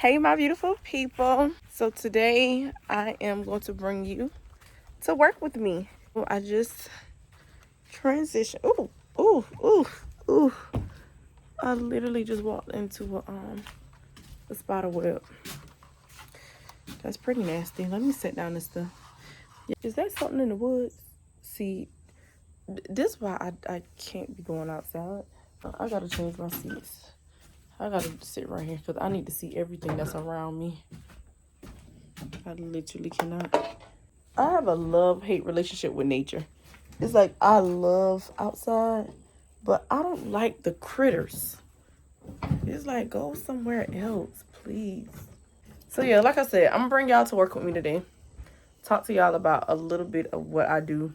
Hey, my beautiful people. So today I am going to bring you to work with me. I just transitioned. Ooh. I literally just walked into a spider web. That's pretty nasty. Let me sit down and stuff. Is that something in the woods? See, this is why I can't be going outside. I gotta change my seats. I gotta sit right here because I need to see everything that's around me. I literally cannot. I have a love-hate relationship with nature. It's like I love outside, but I don't like the critters. It's like go somewhere else, please. So yeah, like I said, I'm gonna bring y'all to work with me today. Talk to y'all about a little bit of what I do.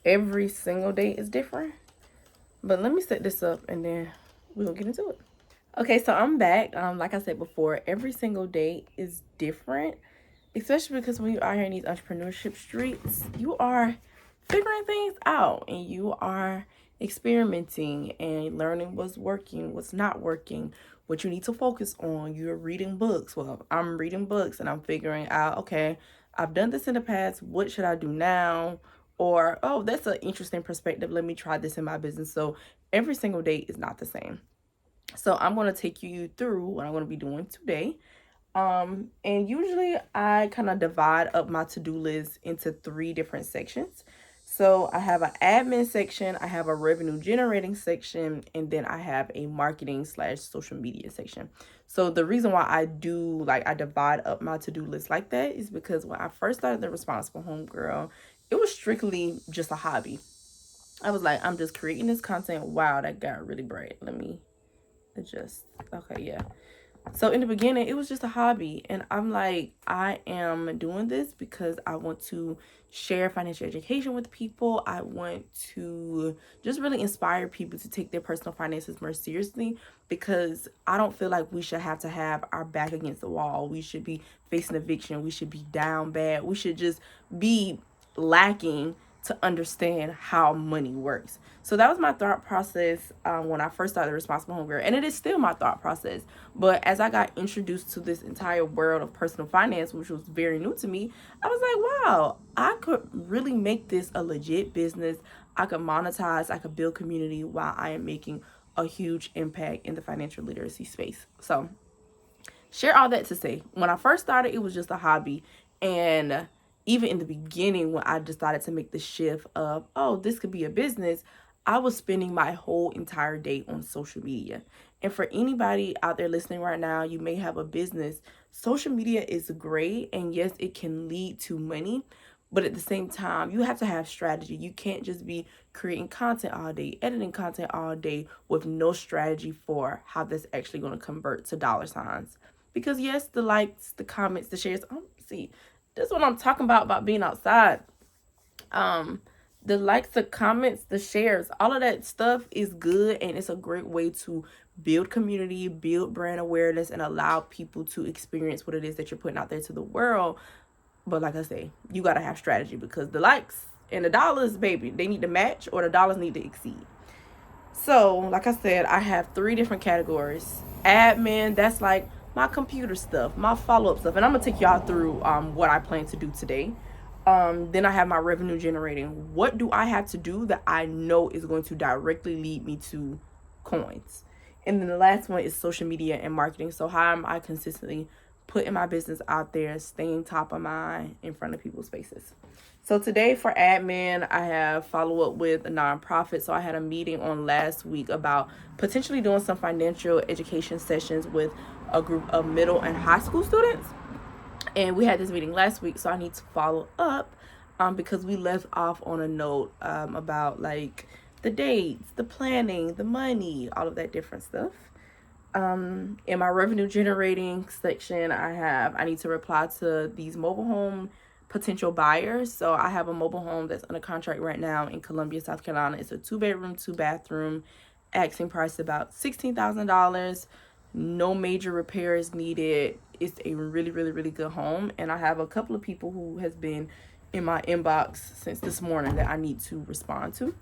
Every single day is different. But let me set this up and then we'll get into it. Okay, so I'm back. Like I said before, every single day is different. Especially because when you are here in these entrepreneurship streets, you are figuring things out and you are experimenting and learning what's working, what's not working, what you need to focus on. You're reading books. Well, I'm reading books and I'm figuring out, okay, I've done this in the past. What should I do now? Or, oh, that's an interesting perspective. Let me try this in my business. So every single day is not the same. So I'm going to take you through what I'm going to be doing today. And usually I kind of divide up my to-do list into 3 different sections. So I have an admin section, I have a revenue generating section, and then I have a marketing / social media section. So the reason why I divide up my to-do list like that is because when I first started the Responsible Homegirl, it was strictly just a hobby. I was like, I'm just creating this content. Wow, that got really bright. Let me adjust. Okay, yeah. So in the beginning, it was just a hobby. And I'm like, I am doing this because I want to share financial education with people. I want to just really inspire people to take their personal finances more seriously because I don't feel like we should have to have our back against the wall. We should be facing eviction. We should be down bad. We should just be lacking to understand how money works. So that was my thought process when I first started Responsible Homegirl, and it is still my thought process. But as I got introduced to this entire world of personal finance, which was very new to me, I was like, wow, I could really make this a legit business. I could monetize, I could build community while I am making a huge impact in the financial literacy space. So share all that to say, when I first started, it was just a hobby. And even in the beginning, when I decided to make the shift of, oh, this could be a business, I was spending my whole entire day on social media. And for anybody out there listening right now, you may have a business. Social media is great. And yes, it can lead to money. But at the same time, you have to have strategy. You can't just be creating content all day, editing content all day with no strategy for how that's actually going to convert to dollar signs. Because yes, the likes, the comments, the shares. See, this is what I'm talking about being outside. The likes, the comments, the shares, all of that stuff is good, and it's a great way to build community, build brand awareness, and allow people to experience what it is that you're putting out there to the world. But like I say, you gotta have strategy because the likes and the dollars, baby, they need to match or the dollars need to exceed. So, like I said, I have 3 different categories. Admin, that's like my computer stuff, my follow-up stuff. And I'm going to take y'all through what I plan to do today. Then I have my revenue generating. What do I have to do that I know is going to directly lead me to coins? And then the last one is social media and marketing. So how am I consistently putting my business out there, staying top of mind in front of people's faces? So today for admin, I have follow up with a nonprofit. So I had a meeting on last week about potentially doing some financial education sessions with a group of middle and high school students. And we had this meeting last week, so I need to follow up because we left off on a note about like the dates, the planning, the money, all of that different stuff. In my revenue generating section, I need to reply to these mobile home potential buyers. So I have a mobile home that's under contract right now in Columbia, South Carolina. It's a 2-bedroom, 2-bathroom, asking price about $16,000. No major repairs needed. It's a really, really, really good home. And I have a couple of people who has been in my inbox since this morning that I need to respond to.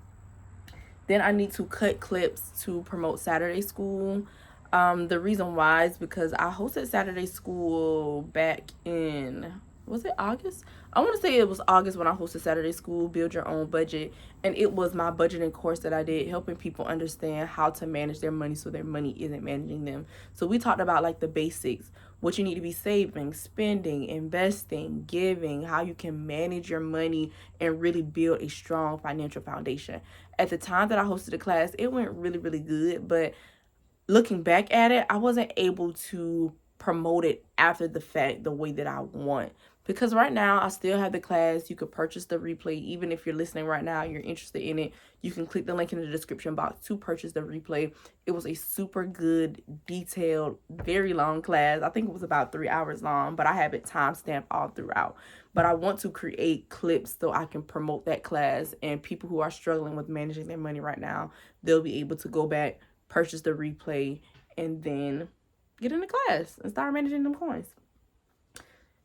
Then I need to cut clips to promote Saturday school. The reason why is because I hosted Saturday school back in, was it August? I want to say it was August when I hosted Saturday school, Build Your Own Budget. And it was my budgeting course that I did, helping people understand how to manage their money so their money isn't managing them. So we talked about like the basics, what you need to be saving, spending, investing, giving, how you can manage your money and really build a strong financial foundation. At the time that I hosted the class, it went really, really good, but looking back at it, I wasn't able to promote it after the fact the way that I want. Because right now, I still have the class. You could purchase the replay. Even if you're listening right now, you're interested in it, you can click the link in the description box to purchase the replay. It was a super good, detailed, very long class. I think it was about 3 hours long, but I have it timestamped all throughout. But I want to create clips so I can promote that class, and people who are struggling with managing their money right now, they'll be able to go back, purchase the replay, and then get in the class and start managing them coins.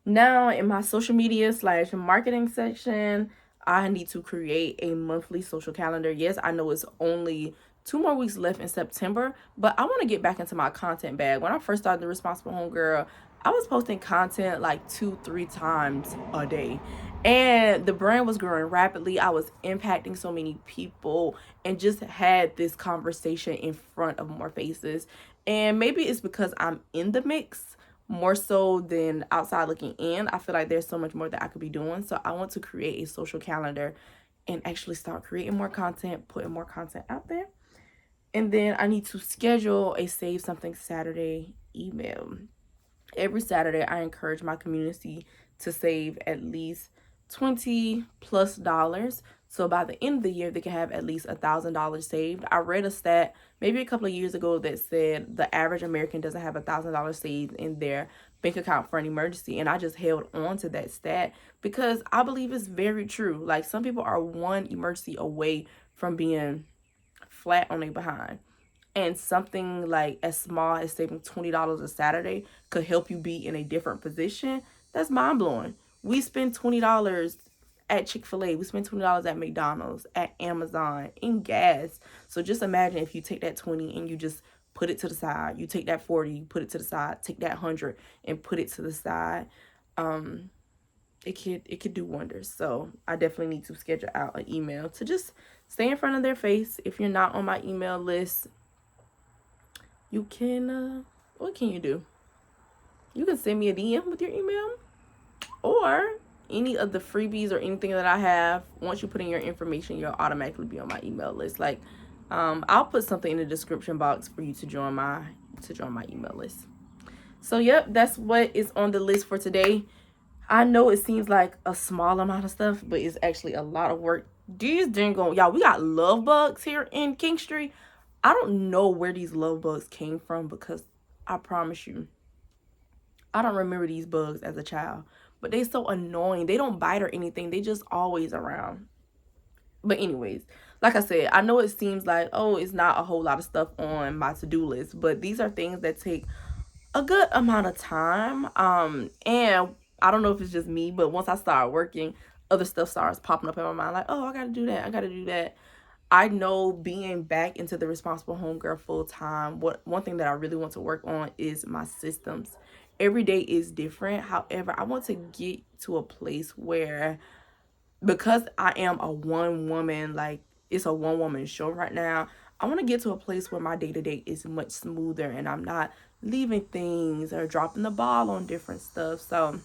Now, in my social media / marketing section, I need to create a monthly social calendar. Yes, I know it's only 2 more weeks left in September, but I want to get back into my content bag. When I first started the Responsible Homegirl, I was posting content like 2-3 times a day. And the brand was growing rapidly. I was impacting so many people and just had this conversation in front of more faces. And maybe it's because I'm in the mix more so than outside looking in. I feel like there's so much more that I could be doing. So I want to create a social calendar and actually start creating more content, putting more content out there. And then I need to schedule a Save Something Saturday email. Every Saturday, I encourage my community to save at least $20+ so by the end of the year they can have at least $1,000 saved. I read a stat maybe a couple of years ago that said the average American doesn't have $1,000 saved in their bank account for an emergency, and I just held on to that stat because I believe it's very true. Like, some people are one emergency away from being flat on their behind, and something like as small as saving $20 a Saturday could help you be in a different position. That's mind-blowing. We spend $20 at Chick-fil-A, we spend $20 at McDonald's, at Amazon, in gas. So just imagine if you take that 20 and you just put it to the side. You take that 40, put it to the side. Take that 100 and put it to the side. It could do wonders. So I definitely need to schedule out an email to just stay in front of their face. If you're not on my email list, you can, what can you do? You can send me a DM with your email, or any of the freebies or anything that I have. Once you put in your information, you'll automatically be on my email list. Like, I'll put something in the description box for you to join my email list. So yep, that's what is on the list for today. I know it seems like a small amount of stuff, but it's actually a lot of work. These dingo, y'all, we got love bugs here in King Street. I don't know where these love bugs came from, because I promise you, I don't remember these bugs as a child. But they so annoying. They don't bite or anything. They just always around. But anyways, like I said, I know it seems like, oh, it's not a whole lot of stuff on my to-do list, but these are things that take a good amount of time. And I don't know if it's just me, but once I start working, other stuff starts popping up in my mind, like, oh, I gotta do that, I gotta do that. I know being back into the Responsible Homegirl full time, one thing that I really want to work on is my systems. Every day is different. However, I want to get to a place where, because I am a one woman, like, it's a one woman show right now, I want to get to a place where my day to day is much smoother and I'm not leaving things or dropping the ball on different stuff. So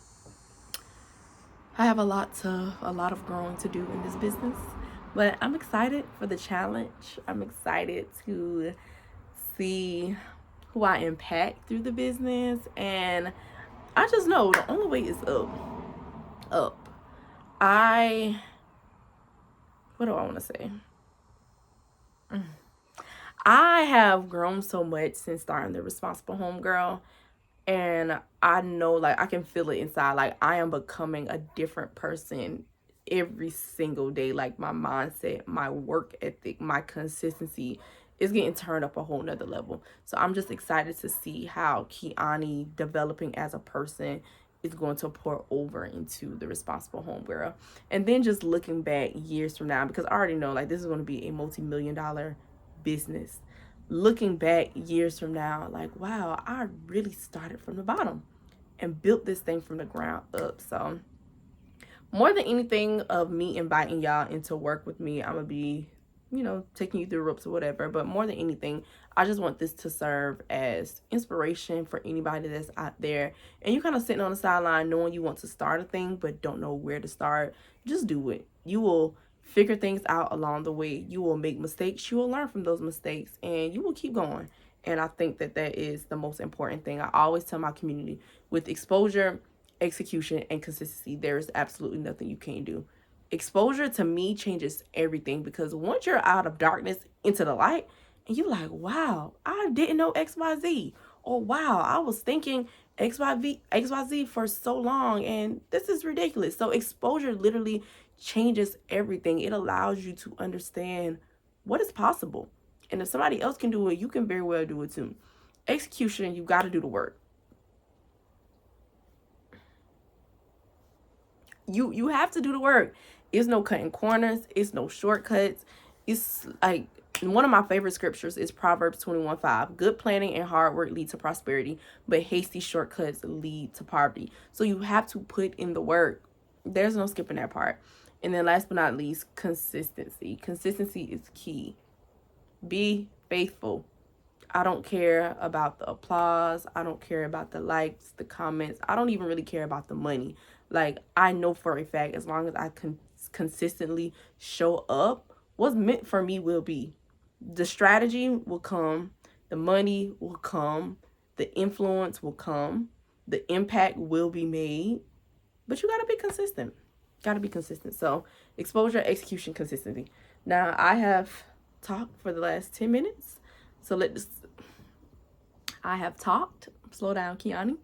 I have a lot of growing to do in this business, but I'm excited for the challenge. I'm excited to see who I impact through the business, and I just know the only way is up. What do I want to say? I have grown so much since starting the Responsible Homegirl, and I know, like, I can feel it inside. Like, I am becoming a different person every single day. Like, my mindset, my work ethic, my consistency is getting turned up a whole nother level. So I'm just excited to see how Kiani developing as a person is going to pour over into the Responsible Homegirl. And then just looking back years from now, because I already know, like, this is going to be a multi-million-dollar business. looking back years from now, like, wow, I really started from the bottom and built this thing from the ground up. So more than anything of me inviting y'all into work with me, I'm gonna be, taking you through ropes or whatever. But more than anything, I just want this to serve as inspiration for anybody that's out there and you kind of sitting on the sideline knowing you want to start a thing but don't know where to start. Just do it. You will figure things out along the way. You will make mistakes. You will learn from those mistakes and you will keep going. And I think that that is the most important thing. I always tell my community, with exposure, execution, and consistency, there is absolutely nothing you can't do. Exposure to me changes everything, because once you're out of darkness into the light and you're like, wow, I didn't know XYZ, or wow, I was thinking XYZ for so long and this is ridiculous. So exposure literally changes everything. It allows you to understand what is possible. And if somebody else can do it, you can very well do it too. Execution, you got to do the work. You have to do the work. It's no cutting corners. It's no shortcuts. It's like, one of my favorite scriptures is Proverbs 21:5. Good planning and hard work lead to prosperity, but hasty shortcuts lead to poverty. So you have to put in the work. There's no skipping that part. And then last but not least, consistency. Consistency is key. Be faithful. I don't care about the applause. I don't care about the likes, the comments. I don't even really care about the money. Like, I know for a fact, as long as I consistently show up, what's meant for me will be. The strategy will come. The money will come. The influence will come. The impact will be made. But you got to be consistent. Got to be consistent. So, exposure, execution, consistency. Now, I have talked for the last 10 minutes. So I have talked. Slow down, Kiani.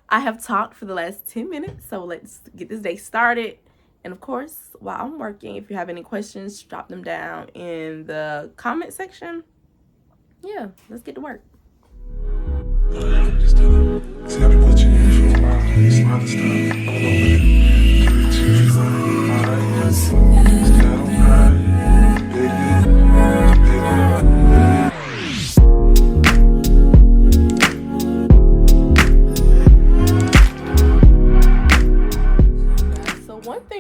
I have talked for the last 10 minutes. So let's get this day started. And of course, while I'm working, if you have any questions, drop them down in the comment section. Yeah, let's get to work.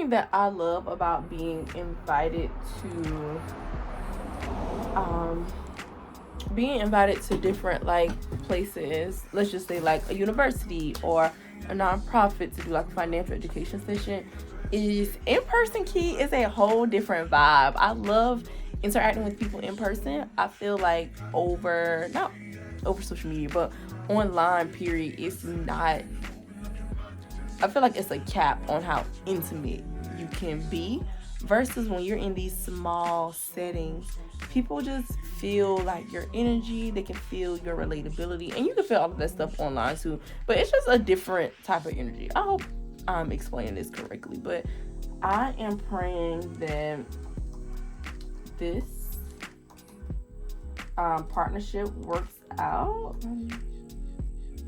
That I love about being invited to different like places, let's just say like a university or a nonprofit, to do like a financial education session, is in-person. Key is a whole different vibe. I love interacting with people in person. I feel like not over social media, but online period, it's not, I feel like it's a cap on how intimate you can be, versus when you're in these small settings, people just feel like your energy, they can feel your relatability, and you can feel all of that stuff online too, but it's just a different type of energy. I hope I'm explaining this correctly, but I am praying that this partnership works out.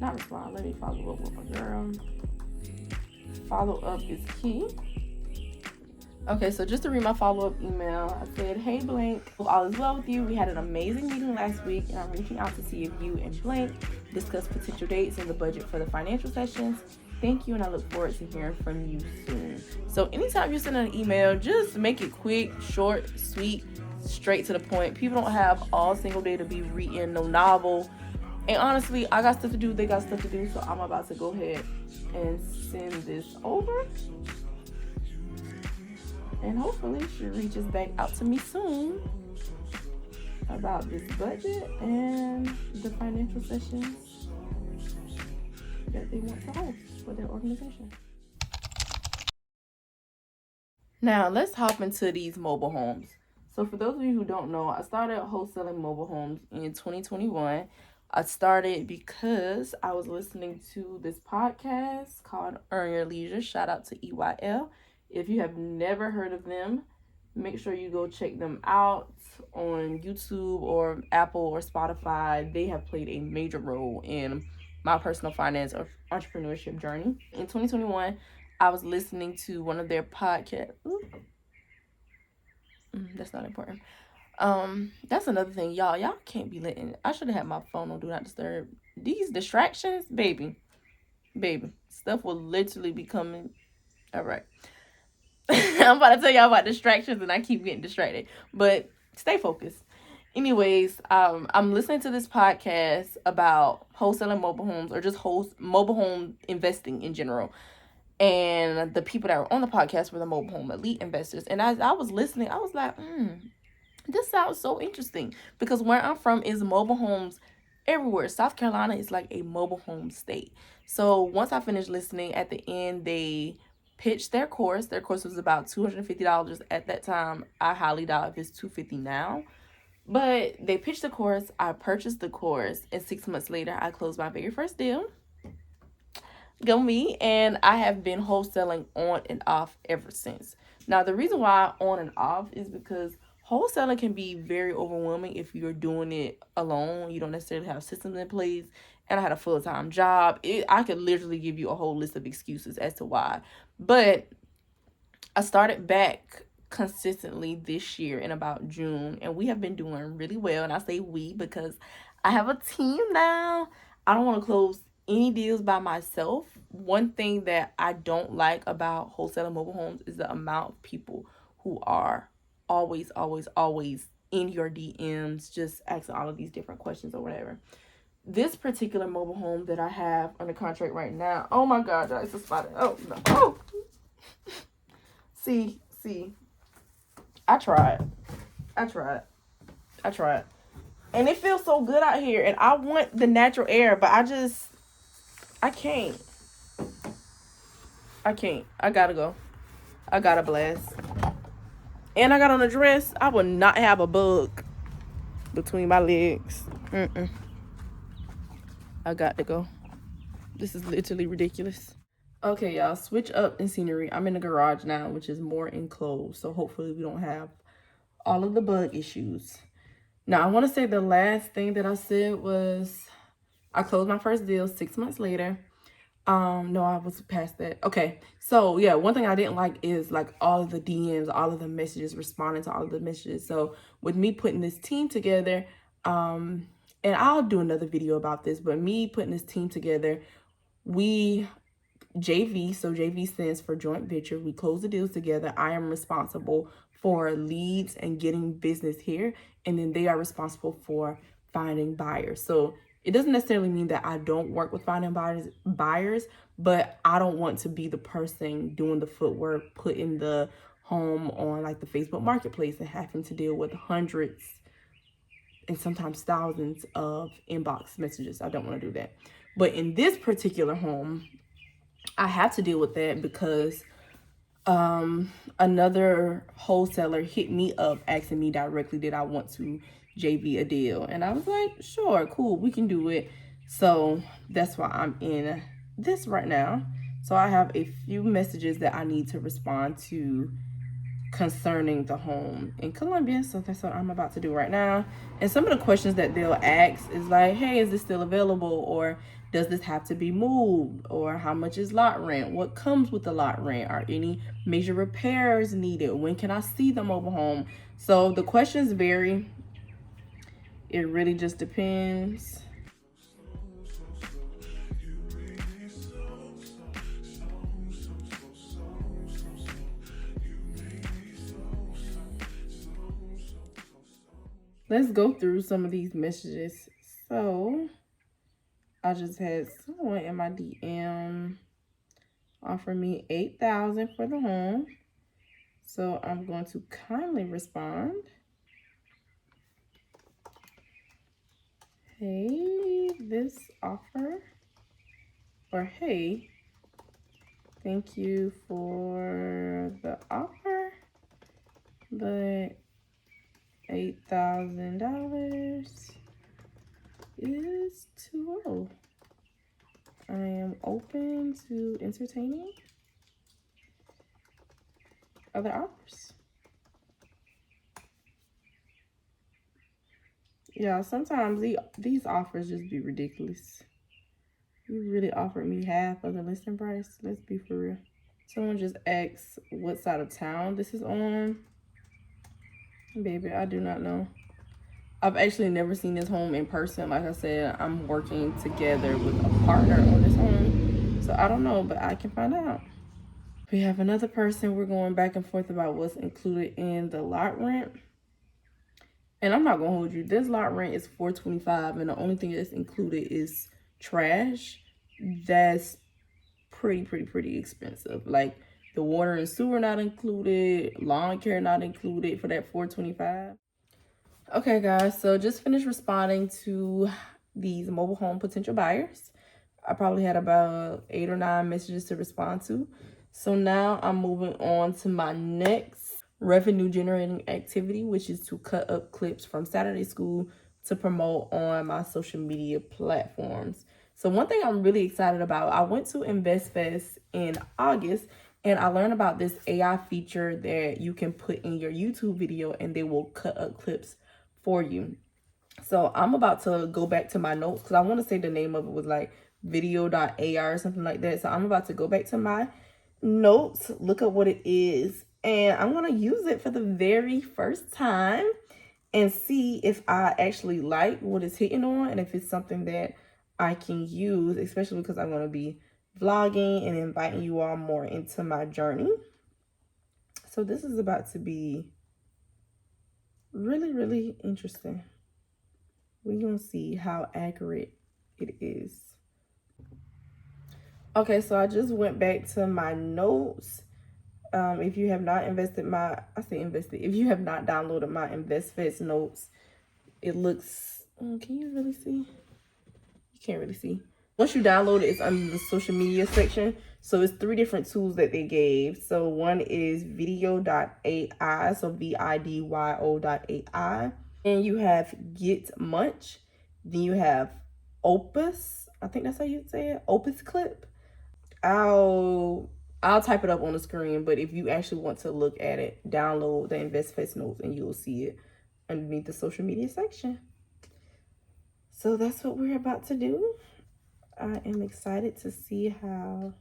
Not respond, let me follow up with my girl. Follow up is key. Okay, so just to read my follow-up email, I said, hey Blank, hope all is well with you. We had an amazing meeting last week, and I'm reaching out to see if you and Blank discuss potential dates and the budget for the financial sessions. Thank you, and I look forward to hearing from you soon. So anytime you send an email, just make it quick, short, sweet, straight to the point. People don't have all single day to be reading no novel. And honestly, I got stuff to do, they got stuff to do, so I'm about to go ahead and send this over. And hopefully she reaches back out to me soon about this budget and the financial sessions that they want to host for their organization. Now, let's hop into these mobile homes. So for those of you who don't know, I started wholesaling mobile homes in 2021. I started because I was listening to this podcast called Earn Your Leisure. Shout out to EYL. If you have never heard of them, make sure you go check them out on YouTube or Apple or Spotify. They have played a major role in my personal finance or entrepreneurship journey. In 2021, I was listening to one of their podcasts. That's not important. That's another thing, y'all can't be letting, I should have had my phone on do not disturb. These distractions, baby, stuff will literally be coming. All right. I'm about to tell y'all about distractions and I keep getting distracted, but stay focused. Anyways, I'm listening to this podcast about wholesaling mobile homes, or just mobile home investing in general. And the people that were on the podcast were the mobile home elite investors. And as I was listening, I was like, this sounds so interesting, because where I'm from is mobile homes everywhere. South Carolina is like a mobile home state. So once I finished listening, at the end they pitched their course. Their course was about $250 at that time. I highly doubt if it's $250 now. But they pitched the course, I purchased the course, and 6 months later I closed my very first deal. Go me. And I have been wholesaling on and off ever since. Now the reason why on and off is because wholesaling can be very overwhelming if you're doing it alone. You don't necessarily have systems in place. And I had a full-time job. I could literally give you a whole list of excuses as to why. But I started back consistently this year in about June, and we have been doing really well. And I say we because I have a team now. I don't want to close any deals by myself. One thing that I don't like about wholesaling mobile homes is the amount of people who are always in your DMs, just asking all of these different questions or whatever. This particular mobile home that I have under contract right now, oh my God, it's a spot. Oh no. Oh, see, I tried. I tried. I tried. And it feels so good out here. And I want the natural air, but I can't. I gotta go. I gotta blast. And I got on a dress. I will not have a bug between my legs. I got to go. This is literally ridiculous. Okay, y'all, switch up in scenery. I'm in the garage now, which is more enclosed. So hopefully we don't have all of the bug issues. Now, I want to say the last thing that I said was I closed my first deal 6 months later. No, I was past that. Okay. So yeah, one thing I didn't like is like all of the DMs, all of the messages, responding to all of the messages. So with me putting this team together, and I'll do another video about this, but me putting this team together, we JV, so JV stands for joint venture. We close the deals together. I am responsible for leads and getting business here, and then they are responsible for finding buyers. So it doesn't necessarily mean that I don't work with finding buyers, but I don't want to be the person doing the footwork, putting the home on like the Facebook marketplace and having to deal with hundreds and sometimes thousands of inbox messages. I don't want to do that. But in this particular home, I have to deal with that because another wholesaler hit me up asking me directly, did I want to JV a deal? And I was like, sure, cool, we can do it. So that's why I'm in this right now. So I have a few messages that I need to respond to concerning the home in Columbia. So that's what I'm about to do right now. And some of the questions that they'll ask is like, hey, is this still available? Or does this have to be moved? Or how much is lot rent? What comes with the lot rent? Are any major repairs needed? When can I see the mobile home? So the questions vary. It really just depends. Let's go through some of these messages. So I just had someone in my DM offer me $8,000 for the home. So I'm going to kindly respond. Hey, this offer, or hey, thank you for the offer, but $8,000 is too low. I am open to entertaining other offers. Yeah, sometimes these offers just be ridiculous. You really offered me half of the listing price. Let's be for real. Someone just asked what side of town this is on. Baby, I do not know. I've actually never seen this home in person. Like I said, I'm working together with a partner on this home. So I don't know, but I can find out. We have another person. We're going back and forth about what's included in the lot rent. And I'm not gonna hold you. This lot rent is $425, and the only thing that's included is trash. That's pretty expensive. Like the water and sewer not included, lawn care not included for that $425. Okay, guys, so just finished responding to these mobile home potential buyers. I probably had about 8 or 9 messages to respond to. So now I'm moving on to my next revenue generating activity, which is to cut up clips from Saturday school to promote on my social media platforms. So one thing I'm really excited about, I went to InvestFest in August and I learned about this AI feature that you can put in your YouTube video and they will cut up clips for you. So I'm about to go back to my notes because I want to say the name of it was like video.ar or something like that. So I'm about to go back to my notes, look up what it is, and I'm going to use it for the very first time and see if I actually like what it's hitting on and if it's something that I can use, especially because I'm going to be vlogging and inviting you all more into my journey. So this is about to be really interesting. We're going to see how accurate it is. Okay, so I just went back to my notes. If you have not if you have not downloaded my InvestFest notes, it looks, can you really see? You can't really see. Once you download it, it's under the social media section. So it's 3 different tools that they gave. So one is video.ai, so video.ai. And you have Get Munch. Then you have Opus. I think that's how you say it. Opus Clip. I'll type it up on the screen, but if you actually want to look at it, download the InvestFest notes and you'll see it underneath the social media section. So that's what we're about to do. I am excited to see how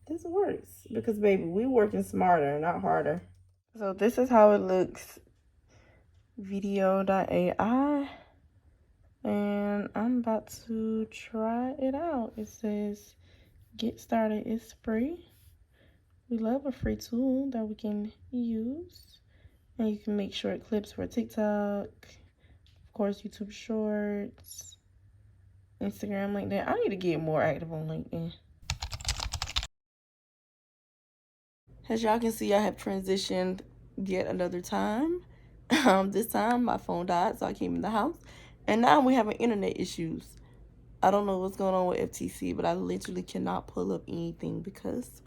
this works because, baby, we're working smarter, not harder. So this is how it looks. Video.ai. And I'm about to try it out. It says, get started is free. We love a free tool that we can use. And you can make short clips for TikTok, of course, YouTube Shorts, Instagram, LinkedIn. I need to get more active on LinkedIn. As y'all can see, I have transitioned yet another time. This time my phone died, so I came in the house. And now we're having internet issues. I don't know what's going on with FTC, but I literally cannot pull up anything because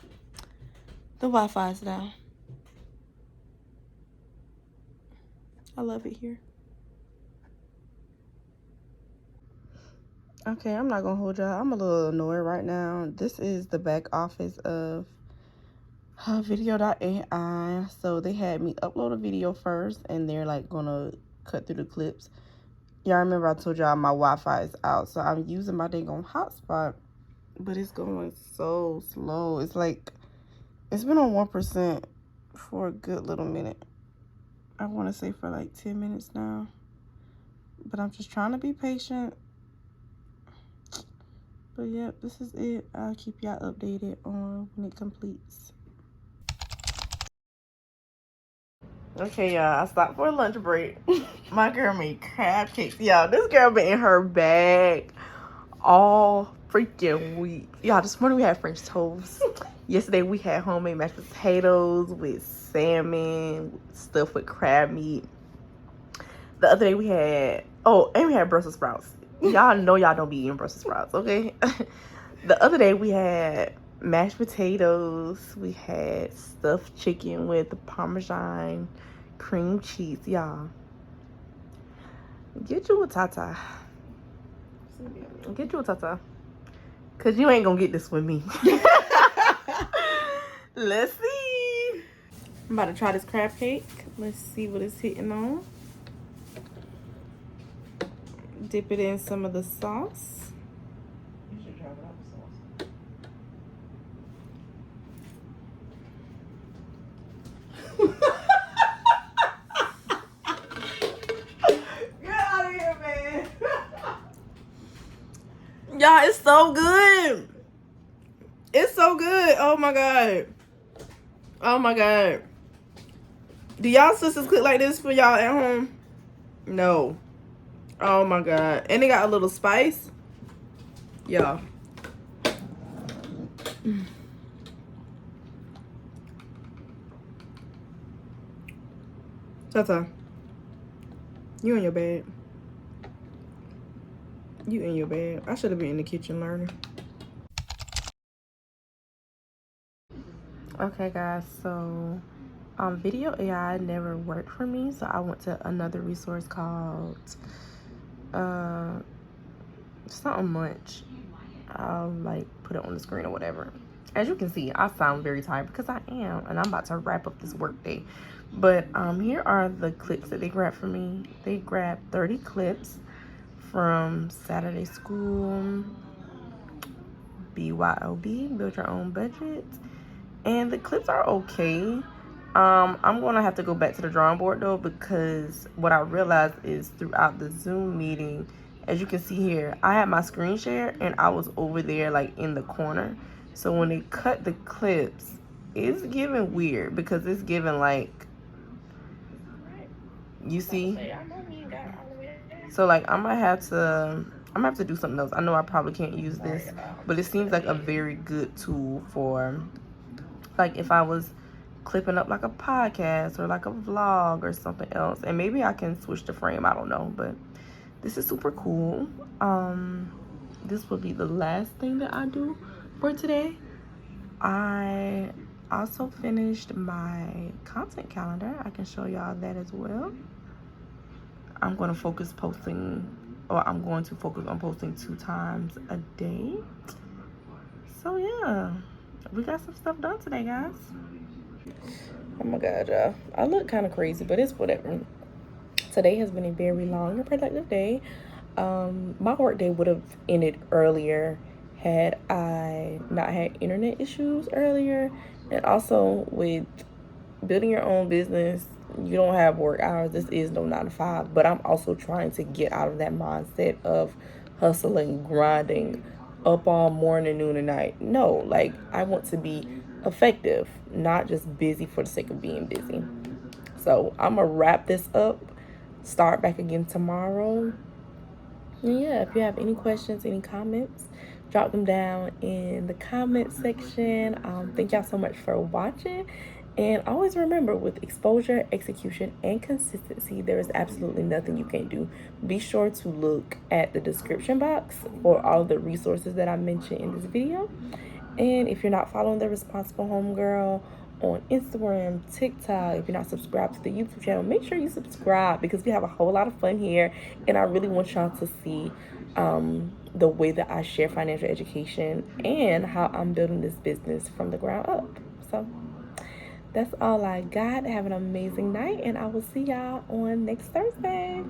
the Wi-Fi is down. I love it here. Okay, I'm not gonna hold y'all. I'm a little annoyed right now. This is the back office of video.ai. So they had me upload a video first and they're like gonna cut through the clips. Y'all remember I told y'all my Wi-Fi is out, so I'm using my dang on hotspot, but it's going so slow. It's like it's been on 1% for a good little minute. I want to say for like 10 minutes now, but I'm just trying to be patient. But yeah, this is it. I'll keep y'all updated on when it completes. Okay, y'all, I stopped for a lunch break. My girl made crab cakes. Y'all, this girl been in her bag all freaking week. Y'all, this morning we had French toast. Yesterday we had homemade mashed potatoes with salmon, stuffed with crab meat. The other day we had, and we had Brussels sprouts. Y'all know y'all don't be eating Brussels sprouts, okay? The other day we had mashed potatoes. We had stuffed chicken with Parmesan cream cheese. Y'all, get you a Tata. Get you a Tata. Because you ain't going to get this with me. Let's see. I'm about to try this crab cake. Let's see what it's hitting on. Dip it in some of the sauce. You should try without the sauce. Y'all, it's so good. It's so good. Oh my god. Oh my god. Do y'all sisters cook like this for y'all at home? No. Oh my god. And they got a little spice. Yeah. Tata, you in your bed. You in your bed. I should have been in the kitchen learning. Okay guys, so video AI never worked for me, so I went to another resource called something Munch. I'll like put it on the screen or whatever. As you can see, I sound very tired because I am, and I'm about to wrap up this work day. But here are the clips that they grabbed for me. They grabbed 30 clips from Saturday School, BYOB, Build Your Own Budget, and the clips are okay. I'm gonna have to go back to the drawing board though, because what I realized is throughout the Zoom meeting, as you can see here, I had my screen share and I was over there like in the corner. So when they cut the clips, it's giving weird because it's giving like, you see? So like I'm gonna have to do something else. I know I probably can't use this, but it seems like a very good tool for like if I was clipping up like a podcast or like a vlog or something else. And maybe I can switch the frame, I don't know, but this is super cool. This will be the last thing that I do for today. I also finished my content calendar. I can show y'all that as well. I'm going to focus on posting 2 times a day. So yeah, we got some stuff done today, guys. Oh my god, y'all. I look kind of crazy, but it's whatever. Today has been a very long and productive day. My work day would have ended earlier had I not had internet issues earlier. And also with building your own business, you don't have work hours. This is no 9 to 5, but I'm also trying to get out of that mindset of hustling, grinding up all morning, noon, and night. No, like I want to be effective, not just busy for the sake of being busy. So I'm gonna wrap this up, start back again tomorrow. And yeah, if you have any questions, any comments, drop them down in the comment section. Thank y'all so much for watching. And always remember, with exposure, execution, and consistency, there is absolutely nothing you can't do. Be sure to look at the description box for all the resources that I mentioned in this video. And if you're not following the Responsible Homegirl on Instagram, TikTok, if you're not subscribed to the YouTube channel, make sure you subscribe, because we have a whole lot of fun here. And I really want y'all to see the way that I share financial education and how I'm building this business from the ground up. So that's all I got. Have an amazing night, and I will see y'all on next Thursday.